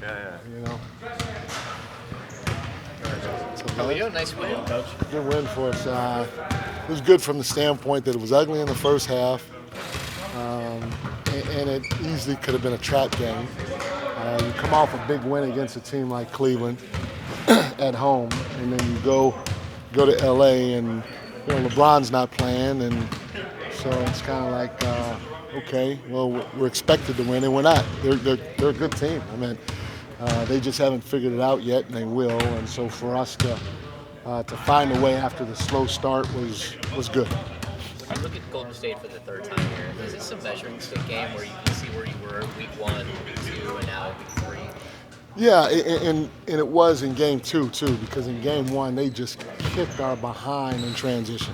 Yeah, You know. How are you? Nice win, Coach. Good win for us. It was good from the standpoint that it was ugly in the first half, and it easily could have been a trap game. You come off a big win against a team like Cleveland at home, and then you go to LA, and LeBron's not playing, and so it's kind of like, okay, well, we're expected to win, and we're not. They're a good team. I mean, they just haven't figured it out yet, and they will. And so for us to find a way after the slow start was good. When you look at Golden State for the third time here, is this a measuring stick game where you can see where you were week 1, week 2, and now week 3? Yeah, and it was in game 2 too, because in game 1 they just kicked our behind in transition.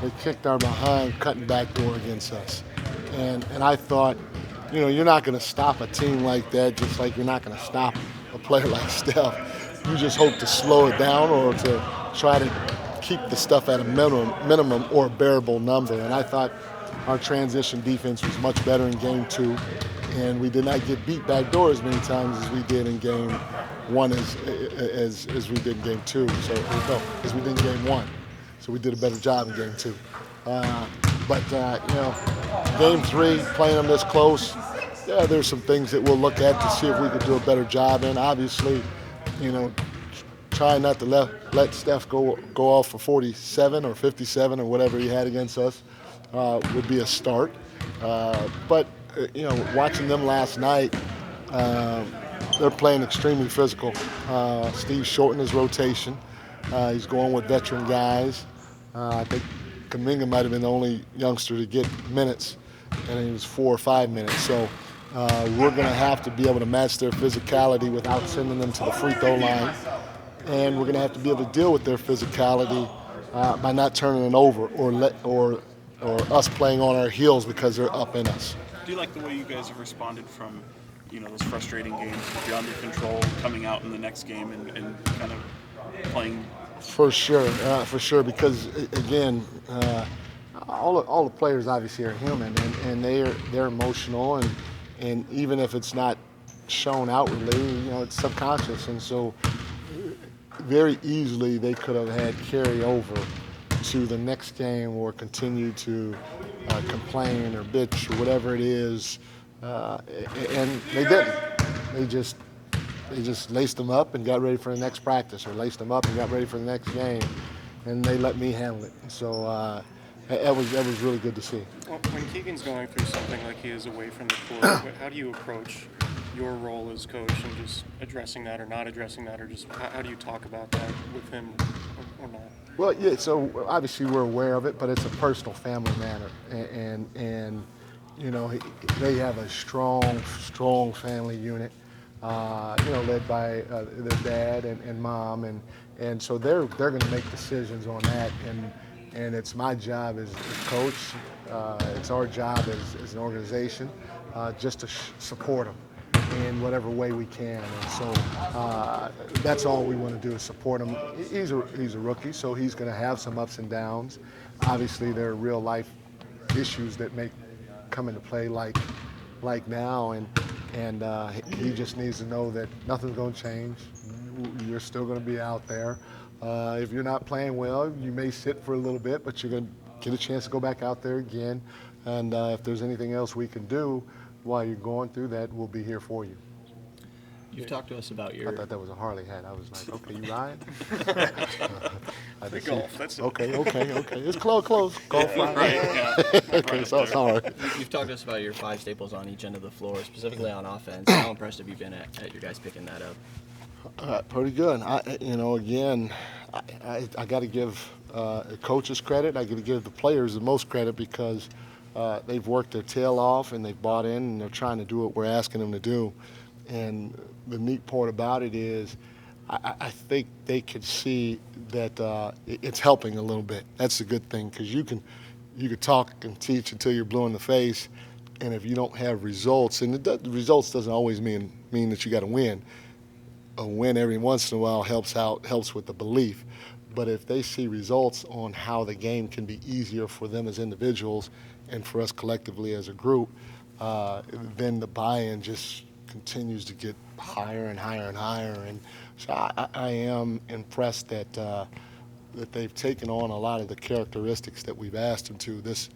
They kicked our behind cutting back door against us, and I thought, you're not going to stop a team like that, just like you're not going to stop a player like Steph. You just hope to slow it down or to try to keep the stuff at a minimum or a bearable number. And I thought our transition defense was much better in game 2, and we did not get beat back door as many times as we did in game 1 as we did in game 2. So no, as we did in game 1. So we did a better job in game 2. Game 3, playing them this close, yeah, there's some things that we'll look at to see if we could do a better job in. Obviously, try not to let Steph go off for 47 or 57 or whatever he had against us would be a start. But watching them last night, they're playing extremely physical. Steve shortened his rotation. He's going with veteran guys. I think Kuminga might have been the only youngster to get minutes, and he was 4 or 5 minutes. So we're going to have to be able to match their physicality without sending them to the free throw line. And we're going to have to be able to deal with their physicality by not turning it over or us playing on our heels because they're up in us. Do you like the way you guys have responded from, those frustrating games with you under control, coming out in the next game and kind of playing? For sure, because again, all the players obviously are human, and they're emotional, and even if it's not shown outwardly, it's subconscious, and so very easily they could have had carry over to the next game or continue to complain or bitch or whatever it is, and they didn't. They just laced them up and got ready for the next practice, or laced them up and got ready for the next game, and they let me handle it. So that was really good to see. Well, when Keegan's going through something like he is away from the court, how do you approach your role as coach and just addressing that or not addressing that, or just how do you talk about that with him or not? Well, yeah. So obviously we're aware of it, but it's a personal family matter, and they have a strong family unit. Led by their dad and mom, and so they're going to make decisions on that, and it's my job as coach, it's our job as an organization, just to support them in whatever way we can, and so that's all we want to do is support him. He's a rookie, so he's going to have some ups and downs. Obviously, there are real life issues that may come into play, like now, and he just needs to know that nothing's going to change. You're still going to be out there. If you're not playing well, you may sit for a little bit, but you're going to get a chance to go back out there again. And if there's anything else we can do while you're going through that, we'll be here for you. You've talked to us about I thought that was a Harley hat. I was like, okay, you ride? Golf, that's it. Okay. It's close. Golf ride. Right, yeah. Okay, so sorry. You've talked to us about your 5 staples on each end of the floor, specifically on offense. How impressed have you been at your guys picking that up? Pretty good. I got to give coaches credit. I got to give the players the most credit because they've worked their tail off and they've bought in and they're trying to do what we're asking them to do. And the neat part about it is I think they could see that it's helping a little bit. That's the good thing, because you could talk and teach until you're blue in the face, and if you don't have results, and the results doesn't always mean that you got to win. A win every once in a while helps with the belief. But if they see results on how the game can be easier for them as individuals and for us collectively as a group, then the buy-in just continues to get higher and higher and higher. And so I am impressed that that they've taken on a lot of the characteristics that we've asked them to this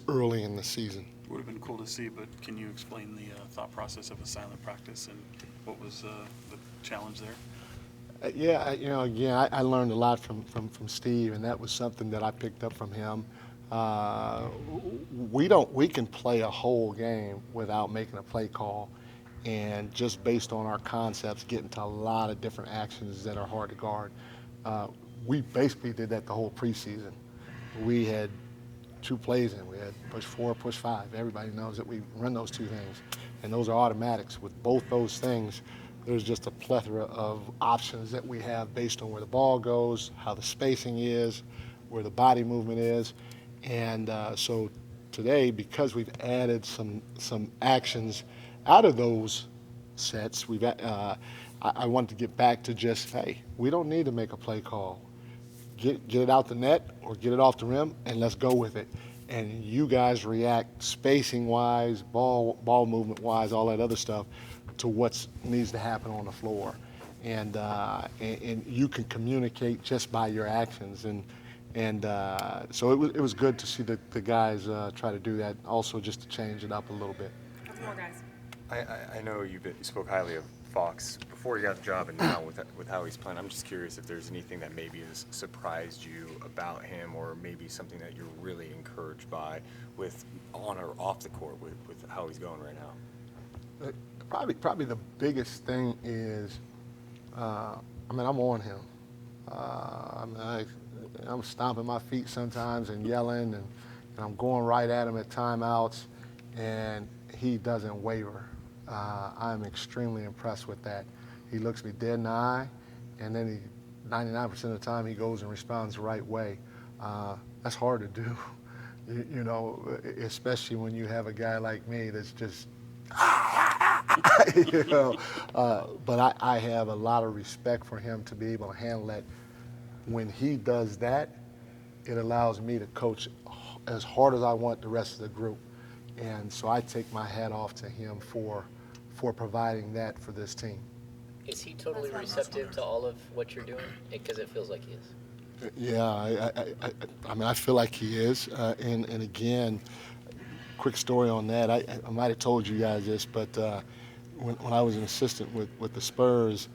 early in the season. Would have been cool to see, but can you explain the thought process of a silent practice and what was the challenge there? Yeah, again, I learned a lot from Steve, and that was something that I picked up from him. We can play a whole game without making a play call, and just based on our concepts, get into a lot of different actions that are hard to guard. We basically did that the whole preseason. We had 2 plays in. We had push 4, push 5. Everybody knows that we run those 2 things, and those are automatics. With both those things, there's just a plethora of options that we have based on where the ball goes, how the spacing is, where the body movement is. And so today, because we've added some actions out of those sets, I wanted to get back to just, hey, we don't need to make a play call. Get it out the net or get it off the rim, and let's go with it. And you guys react spacing-wise, ball movement-wise, all that other stuff to what needs to happen on the floor. And you can communicate just by your actions. And so it was good to see the guys try to do that, also just to change it up a little bit. Couple more guys. I know you spoke highly of Fox before he got the job, and now with how he's playing. I'm just curious if there's anything that maybe has surprised you about him, or maybe something that you're really encouraged by with on or off the court with how he's going right now. Probably the biggest thing is, I'm on him. I'm stomping my feet sometimes and yelling, and I'm going right at him at timeouts, and he doesn't waver. I'm extremely impressed with that. He looks me dead in the eye, and then 99% of the time he goes and responds the right way. That's hard to do, especially when you have a guy like me that's just, but I have a lot of respect for him to be able to handle that. When he does that, it allows me to coach as hard as I want the rest of the group. And so I take my hat off to him for providing that for this team. Is he totally receptive to all of what you're doing? Because it feels like he is. Yeah, I feel like he is. And again, quick story on that. I might have told you guys this, but when I was an assistant with the Spurs,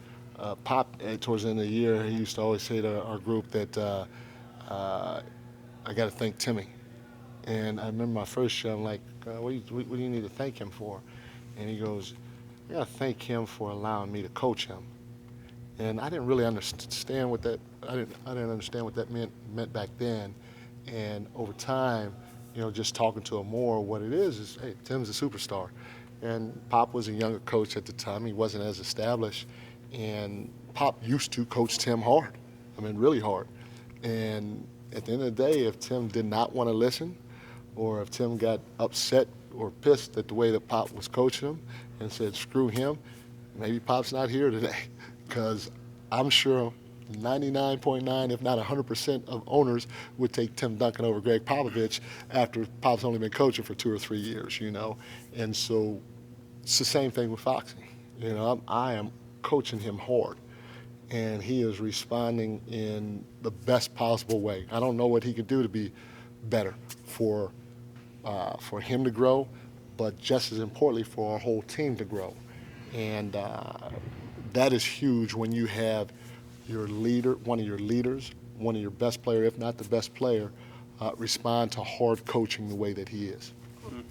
Pop, towards the end of the year, he used to always say to our group that I got to thank Timmy. And I remember my first show, I'm like, what do you need to thank him for? And he goes, I got to thank him for allowing me to coach him. And I didn't really understand what that, I didn't understand what that meant back then. And over time, just talking to him more, what it is, hey, Tim's a superstar. And Pop was a younger coach at the time. He wasn't as established. And Pop used to coach Tim hard. Really hard. And at the end of the day, if Tim did not want to listen, or if Tim got upset or pissed at the way that Pop was coaching him and said, screw him, maybe Pop's not here today. Because I'm sure 99.9, if not 100% of owners would take Tim Duncan over Greg Popovich after Pop's only been coaching for 2 or 3 years, And so it's the same thing with Foxy. I am coaching him hard, and he is responding in the best possible way. I don't know what he could do to be better for him to grow, but just as importantly for our whole team to grow. And that is huge when you have your leader, one of your leaders, one of your best player, if not the best player, respond to hard coaching the way that he is.